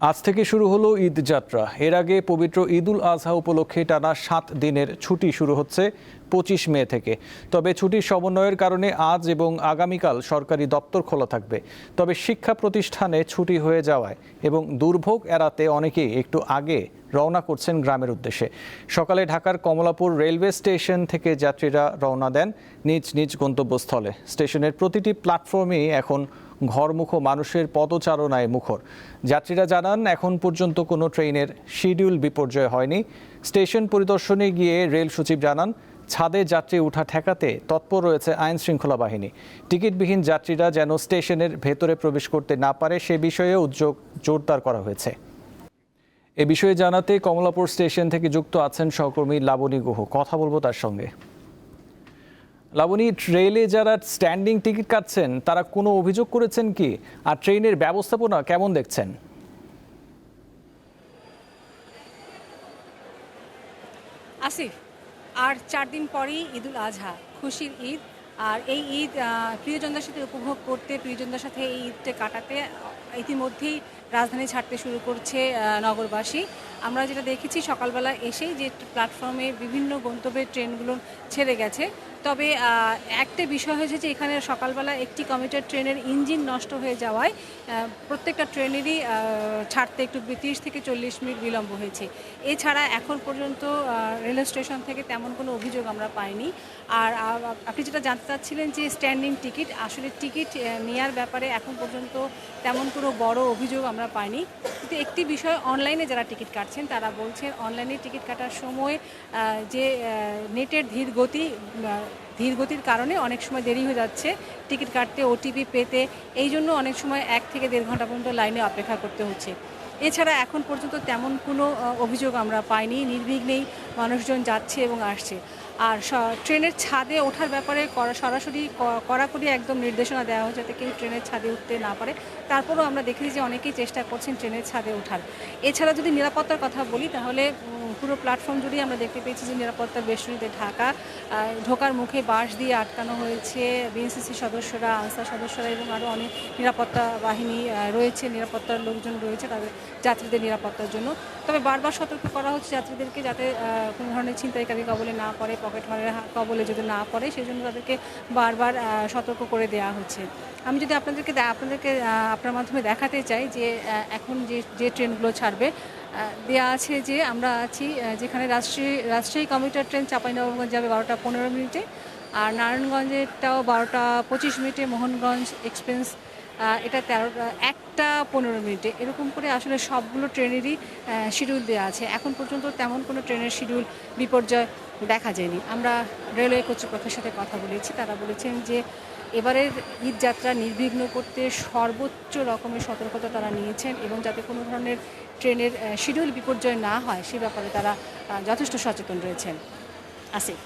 আজ থেকে শুরু হলো ঈদ যাত্রা। এর আগে পবিত্র ঈদুল আজহা উপলক্ষে টানা 7 দিনের ছুটি শুরু হচ্ছে 25 মে থেকে। তবে ছুটির সমন্বয়ের কারণে আজ এবং আগামীকাল সরকারি দপ্তর খোলা থাকবে। তবে শিক্ষা প্রতিষ্ঠানে ছুটি হয়ে যাওয়ায় এবং দুর্ভোগ এড়াতে অনেকেই একটু আগে রওনা করছেন গ্রামের উদ্দেশ্যে। সকালে ঢাকার কমলাপুর রেলওয়ে স্টেশন থেকে যাত্রীরা রওনা দেন নিজ নিজ গন্তব্যস্থলে। স্টেশনের প্রতিটি প্ল্যাটফর্মেই এখন ঘরমুখো মানুষের পদচারণায় মুখর। যাত্রীরা জানান, এখন পর্যন্ত কোনো ট্রেনের শিডিউল বিপর্যয় হয়নি। স্টেশন পরিদর্শনে গিয়ে রেল সচিব জানান, ছাদে যাত্রী ওঠা ঠেকাতে তৎপর রয়েছে আইন শৃঙ্খলা বাহিনী। টিকিটবিহীন যাত্রীরা যেন স্টেশনের ভেতরে প্রবেশ করতে না পারে সে বিষয়ে উদ্যোগ জোরদার করা হয়েছে। এ বিষয়ে জানাতে কমলাপুর স্টেশন থেকে যুক্ত আছেন সহকর্মী লাবণী গুহ। কথা বলবো তার সঙ্গে। লাবণী, রেলে যারা স্ট্যান্ডিং টিকিট কাটছেন তারা কোনো অভিযোগ করেছেন কি, আর ট্রেনের ব্যবস্থাপনা কেমন দেখছেন? আসিফ, আর 4 দিন পরেই ঈদুল আজহা, খুশির ঈদ। আর এই ঈদ প্রিয়জনদের সাথে উপভোগ করতে, প্রিয়জনদের সাথে এই ঈদটা কাটাতে ইতিমধ্যেই রাজধানী ছাড়তে শুরু করছে নগরবাসী। আমরা যেটা দেখেছি সকালবেলা এসেই যে প্ল্যাটফর্মে বিভিন্ন গন্তব্যের ট্রেনগুলো ছেড়ে গেছে। তবে একটা বিষয় হয়েছে যে এখানে সকালবেলা একটি কমিউটার ট্রেনের ইঞ্জিন নষ্ট হয়ে যাওয়ায় প্রত্যেকটা ট্রেনেরই ছাড়তে একটু 30 থেকে 40 মিনিট বিলম্ব হয়েছে। এছাড়া এখন পর্যন্ত রেল স্টেশন থেকে তেমন কোনো অভিযোগ আমরা পাইনি। আর আপনি যেটা জানতে চাচ্ছিলেন যে স্ট্যান্ডিং টিকিট, আসলে টিকিট নেওয়ার ব্যাপারে এখন পর্যন্ত তেমন কোনো বড় অভিযোগ আমরা পাইনি। কিন্তু একটি বিষয়, অনলাইনে যারা টিকিট কাটছেন তারা বলছেন অনলাইনে টিকিট কাটার সময় যে নেটের ধীরগতির কারণে অনেক সময় দেরি হয়ে যাচ্ছে টিকিট কাটতে, ওটিপি পেতে। এই জন্য অনেক সময় 1 থেকে 1.5 ঘন্টা পর্যন্ত লাইনে অপেক্ষা করতে হচ্ছে। এছাড়া এখন পর্যন্ত তেমন কোনো অভিযোগ আমরা পাইনি। নির্বিঘ্নেই মানুষজন যাচ্ছে এবং আসছে। আর ট্রেনের ছাদে ওঠার ব্যাপারে সরাসরি কড়াকড়ি একদম নির্দেশনা দেওয়া হয়েছে যাতে কেউ ট্রেনের ছাদে উঠতে না পারে। তারপরেও আমরা দেখেছি যে অনেকেই চেষ্টা করছেন ট্রেনের ছাদে ওঠার। এছাড়া যদি নিরাপত্তার কথা বলি তাহলে পুরো প্ল্যাটফর্ম জুড়েই আমরা দেখতে পেয়েছি যে নিরাপত্তার বেষ্টনীতে ঢাকা। ঢোকার মুখে বাঁশ দিয়ে আটকানো হয়েছে। বিএনসিসি সদস্যরা, আনসার সদস্যরা এবং আরও অনেক নিরাপত্তা বাহিনী রয়েছে, নিরাপত্তার লোকজন রয়েছে তাদের যাত্রীদের নিরাপত্তার জন্য। তবে বারবার সতর্ক করা হচ্ছে যাত্রীদেরকে যাতে কোনো ধরনের ছিনতাইকারী কবলে না পড়ে, পকেটমারের কবলে যদি না পড়ে, সেই জন্য তাদেরকে বারবার সতর্ক করে দেওয়া হচ্ছে। আমি যদি আপনাদেরকে আপনার মাধ্যমে দেখাতে চাই যে এখন যে ট্রেনগুলো ছাড়বে, দেওয়া আছে যে আমরা আছি যেখানে রাজশাহী কমিউটার ট্রেন চাঁপাইনবাবগঞ্জ যাবে 12টা 15 মিনিটে, আর নারায়ণগঞ্জেরটাও 12টা 25 মিনিটে, মোহনগঞ্জ এক্সপ্রেস এটা 1টা 15 মিনিটে। এরকম করে আসলে সবগুলো ট্রেনেরই শিডিউল দেওয়া আছে। এখন পর্যন্ত তেমন কোনো ট্রেনের শিডিউল বিপর্যয় দেখা যায়নি। আমরা রেলওয়ে কর্তৃপক্ষের সাথে কথা বলেছি, তারা বলেছেন যে এবারের ঈদ যাত্রা নির্বিঘ্ন করতে সর্বোচ্চ রকমের সতর্কতা তারা নিয়েছেন এবং যাতে কোনো ধরনের ট্রেনের শিডিউল বিপর্যয় না হয় সে ব্যাপারে তারা যথেষ্ট সচেতন রয়েছেন। আসিফ।